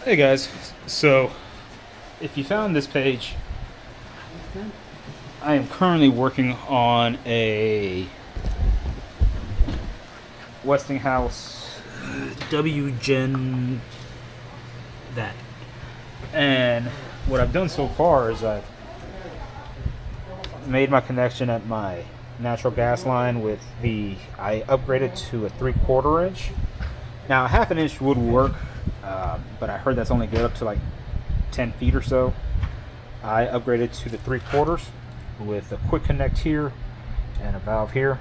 Hey guys, so if you found this page, I am currently working on a Westinghouse W-Gen that. And what I've done so far is I've made my connection at my natural gas line with I upgraded to a 3/4 inch. Now a 1/2 inch would work, but I heard that's only good up to like 10 feet or so. I upgraded to the 3/4 with a quick connect here and a valve here.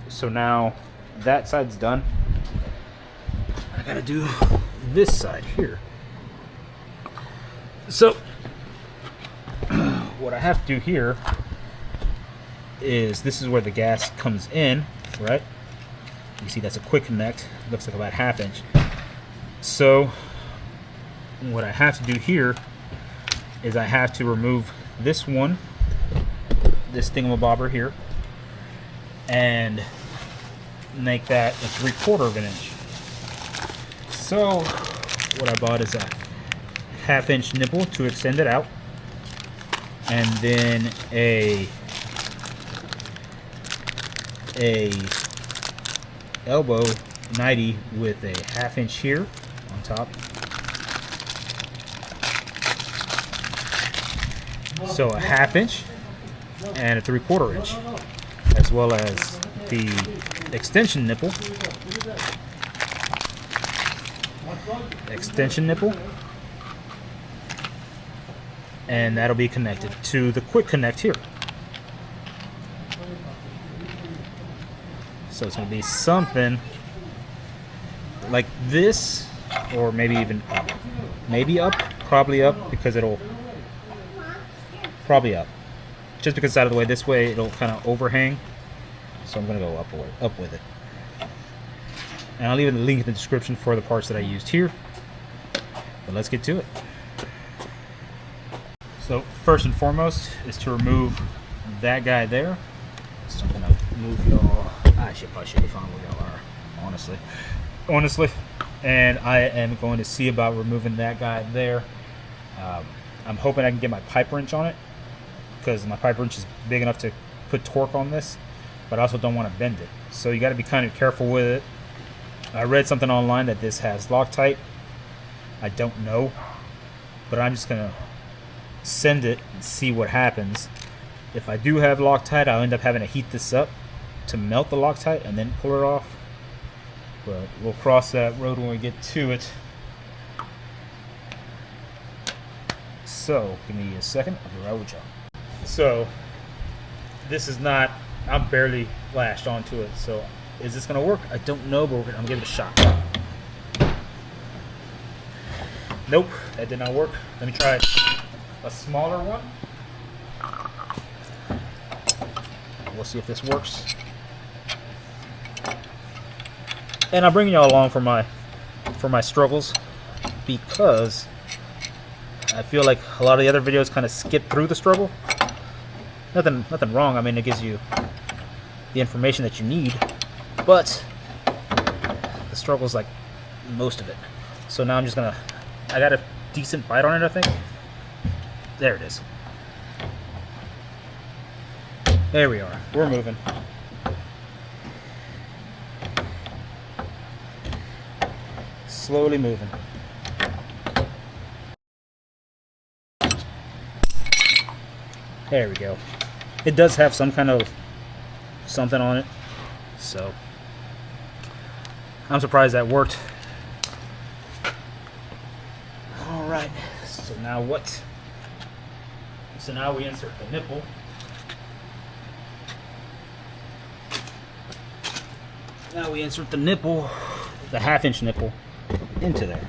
So now that side's done. I gotta do this side here. So what I have to do here is, this is where the gas comes in, right? You see that's a quick connect. Looks like about 1/2 inch. So what I have to do here is I have to remove this thingamabobber here, and make that a 3/4 inch. So what I bought is a 1/2 inch nipple to extend it out, and then a elbow 90 with a 1/2 inch here on top. So a 1/2 inch and a 3/4 inch, as well as the extension nipple, and that'll be connected to the quick connect here. So it's going to be something like this, or maybe even up. Maybe up, probably up, because it'll probably up. Just because it's out of the way this way, it'll kind of overhang. So I'm going to go up with it. And I'll leave a link in the description for the parts that I used here. But let's get to it. So first and foremost is to remove that guy there. So I'm going to move y'all. I should probably be fine where y'all are, honestly. And I am going to see about removing that guy there. I'm hoping I can get my pipe wrench on it, because my pipe wrench is big enough to put torque on this, but I also don't want to bend it. So you got to be kind of careful with it. I read something online that this has Loctite. I don't know, but I'm just going to send it and see what happens. If I do have Loctite, I'll end up having to heat this up to melt the Loctite and then pull it off. But we'll cross that road when we get to it. So give me a second, I'll be right with y'all. So this is not, I'm barely lashed onto it. So is this gonna work? I don't know, but I'm gonna give it a shot. Nope, that did not work. Let me try a smaller one. We'll see if this works. And I'm bringing y'all along for my struggles, because I feel like a lot of the other videos kind of skip through the struggle. Nothing wrong. I mean, it gives you the information that you need, but the struggle's like most of it. So now I'm just gonna, I got a decent bite on it, I think. There it is. There we are. We're moving. Slowly moving. There we go. It does have some kind of something on it, so I'm surprised that worked. All right. So now what? So now we insert the nipple. Now we insert the nipple, the 1/2 inch nipple, into there.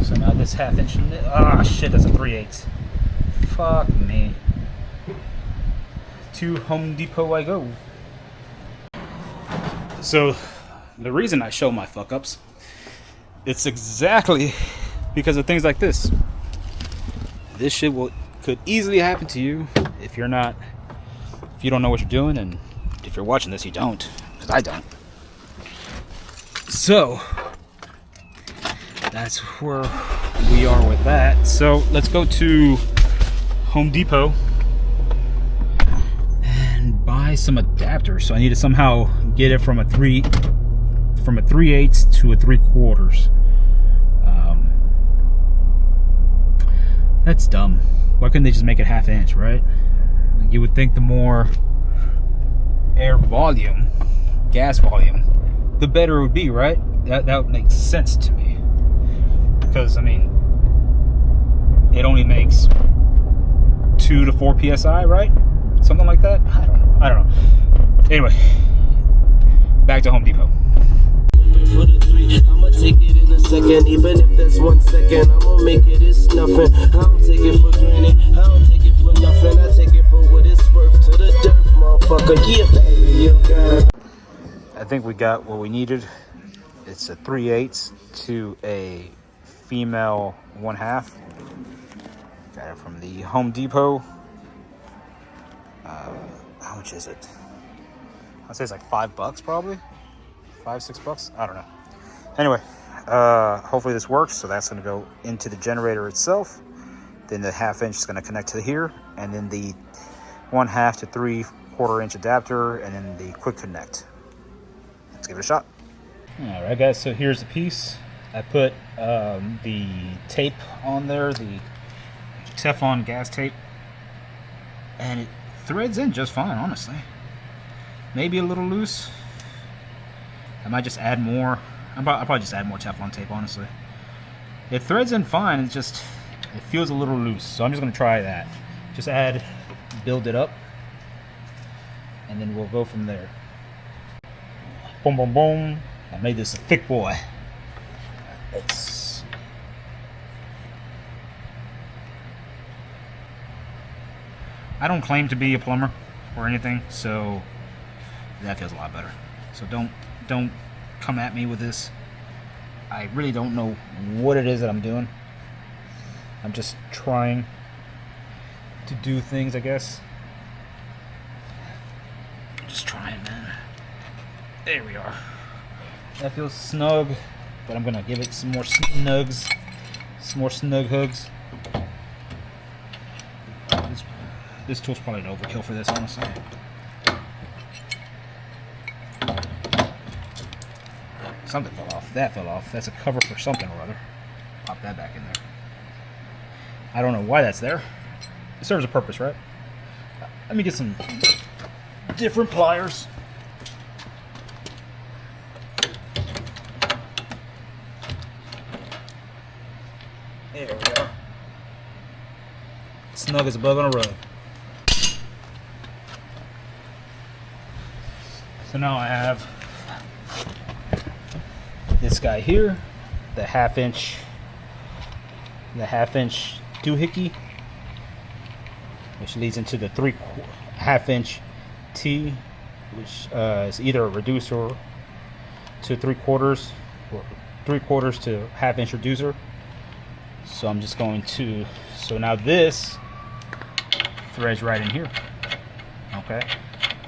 So now this 1/2 inch, shit, that's a 3/8. Fuck me. To Home Depot I go. So the reason I show my fuck ups, it's exactly because of things like this. This shit could easily happen to you if you don't know what you're doing, and if you're watching this, you don't, because I don't. So that's where we are with that. So let's go to Home Depot and buy some adapters. So I need to somehow get it from a 3/8 to a 3/4. That's dumb. Why couldn't they just make it 1/2 inch, right? You would think the more air volume, gas volume, the better it would be, right? That would make sense to me. Because, I mean, it only makes 2 to 4 psi, right? Something like that? I don't know. Anyway, back to Home Depot. For the 3, I'ma take it in a second. Even if that's 1 second, I'ma make it, it's nothing. I don't take it for granted, I don't take it for nothing. I take it for what it's worth to the dirt, motherfucker. Yeah, baby, you got it. I think we got what we needed. It's a 3/8 to a female 1/2. Got it from the Home Depot. How much is it? I'd say it's like $5 probably. $5-6. I don't know. Anyway, hopefully this works. So that's going to go into the generator itself. Then the 1/2 inch is going to connect to here, and then the 1/2 to 3/4 inch adapter, and then the quick connect. Let's give it a shot. All right, guys. So here's the piece. I put the tape on there, the Teflon gas tape, and it threads in just fine, honestly. Maybe a little loose. I might just add more. I'll probably just add more Teflon tape, honestly. It threads in fine. It feels a little loose. So I'm just going to try that. Just build it up, and then we'll go from there. Boom, boom, boom. I made this a thick boy. I don't claim to be a plumber or anything, so that feels a lot better. So don't come at me with this. I really don't know what it is that I'm doing. I'm just trying to do things, I guess. Just trying, man. There we are. That feels snug, but I'm gonna give it some more snugs, some more snug hugs. This tool's probably an overkill for this, honestly. Something fell off. That fell off. That's a cover for something or other. Pop that back in there. I don't know why that's there. It serves a purpose, right? Let me get some different pliers. There we are. Snug as a bug on a rug. So now I have this guy here, the 1/2 inch doohickey, which leads into the 1/2 inch T, which is either a reducer to 3/4 or 3/4 to 1/2 inch reducer. So I'm just going to, so now this threads right in here. Okay.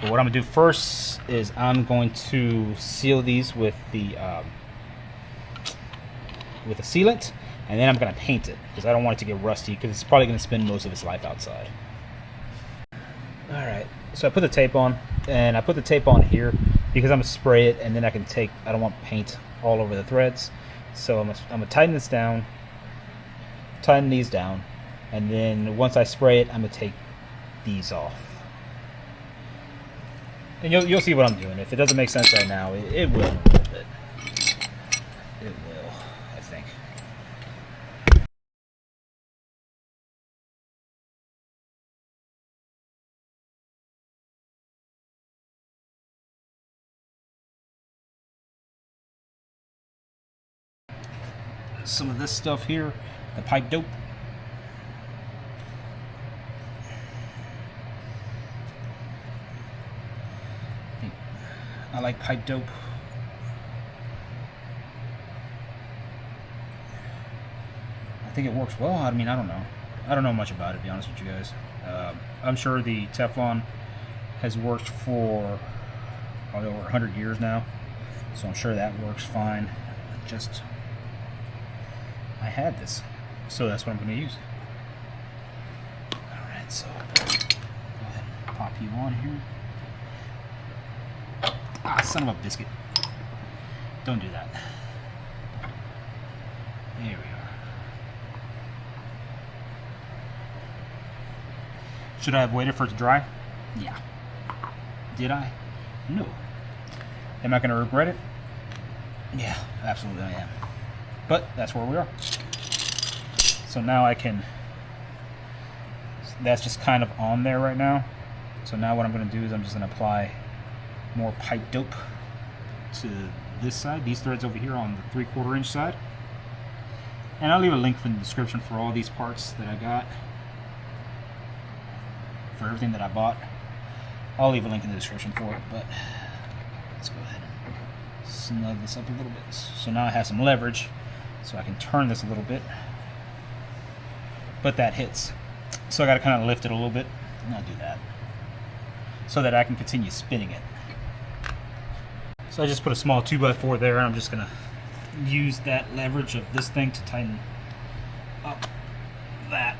But what I'm gonna do first is I'm going to seal these with the sealant, and then I'm gonna paint it because I don't want it to get rusty because it's probably gonna spend most of its life outside. All right, so I put the tape on, and I put the tape on here because I'm gonna spray it, and then I don't want paint all over the threads. So I'm gonna tighten this down, tighten these down, and then once I spray it, I'm gonna take these off. And you'll see what I'm doing. If it doesn't make sense right now, it will in a little bit. It will, I think. Some of this stuff here, the pipe dope. I like pipe dope. I think it works well. I mean, I don't know. I don't know much about it, to be honest with you guys. I'm sure the Teflon has worked for probably over 100 years now, so I'm sure that works fine. Just, I had this, so that's what I'm going to use. Alright, so go ahead and pop you on here. Ah, son of a biscuit. Don't do that. There we are. Should I have waited for it to dry? Yeah. Did I? No. Am I going to regret it? Yeah, absolutely I am. But that's where we are. So now I can... That's just kind of on there right now. So now what I'm going to do is I'm just going to apply more pipe dope to this side, these threads over here on the 3/4 inch side. And I'll leave a link in the description for all these parts that I got. For everything that I bought. I'll leave a link in the description for it, but let's go ahead and snug this up a little bit. So now I have some leverage, so I can turn this a little bit. But that hits. So I gotta kind of lift it a little bit, and I'll do that. So that I can continue spinning it. So I just put a small 2x4 there, and I'm just gonna use that leverage of this thing to tighten up that.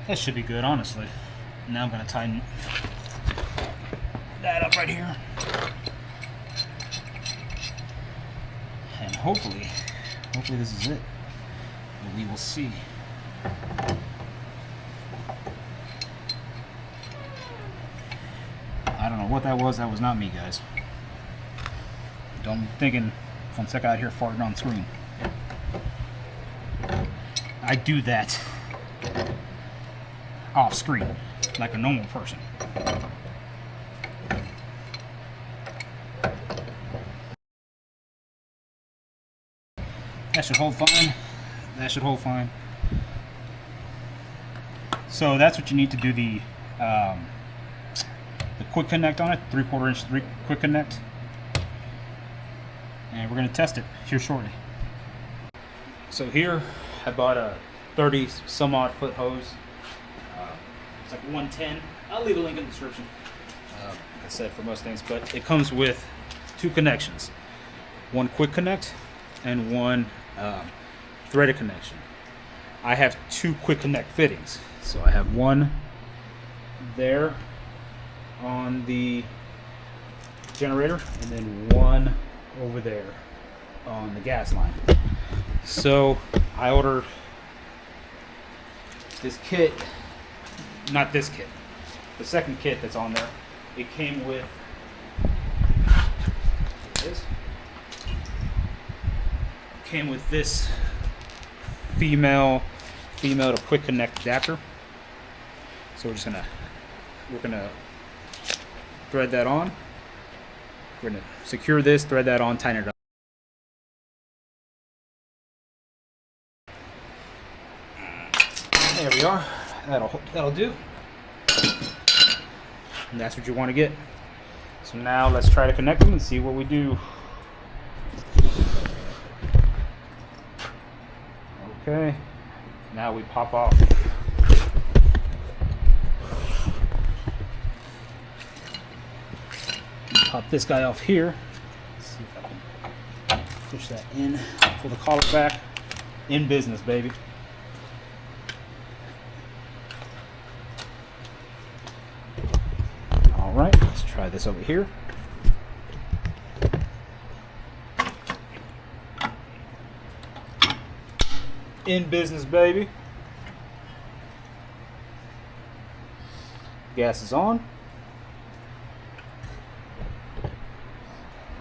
That should be good, honestly. Now I'm gonna tighten that up right here. And hopefully this is it. But we will see. I don't know what that was. That was not me, guys. Don't be thinking Fonseca out here farting on screen. I do that off screen like a normal person. That should hold fine. That should hold fine. So that's what you need to do the quick connect on it, 3/4 inch quick connect. And we're going to test it here shortly. So here I bought a 30 some odd foot hose. It's like 110. I'll leave a link in the description. Like I said, for most things, but it comes with 2 connections. One quick connect and one threaded connection. I have 2 quick connect fittings. So I have one there on the generator and then one over there on the gas line. So I ordered this kit, not this kit, the second kit that's on there. It came with this female to quick connect adapter. So we're gonna thread that on. We're gonna secure this, thread that on, tighten it up. There we are. That'll do. And that's what you want to get. So now let's try to connect them and see what we do. Okay. Now we pop off. Pop this guy off here. Let's see if I can push that in. Pull the collar back. In business, baby. All right, let's try this over here. In business, baby. Gas is on.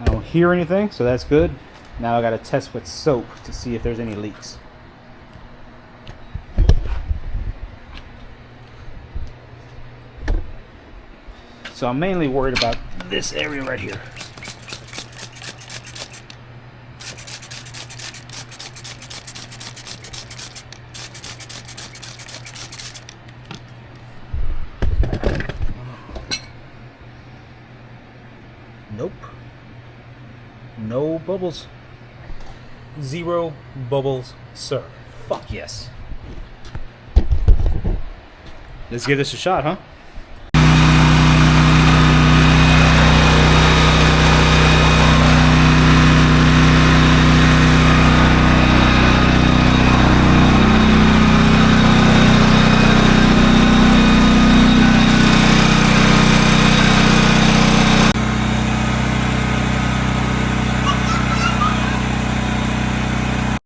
I don't hear anything, so that's good. Now I got to test with soap to see if there's any leaks. So I'm mainly worried about this area right here. Nope. No bubbles. 0 bubbles, sir. Fuck yes. Let's give this a shot, huh?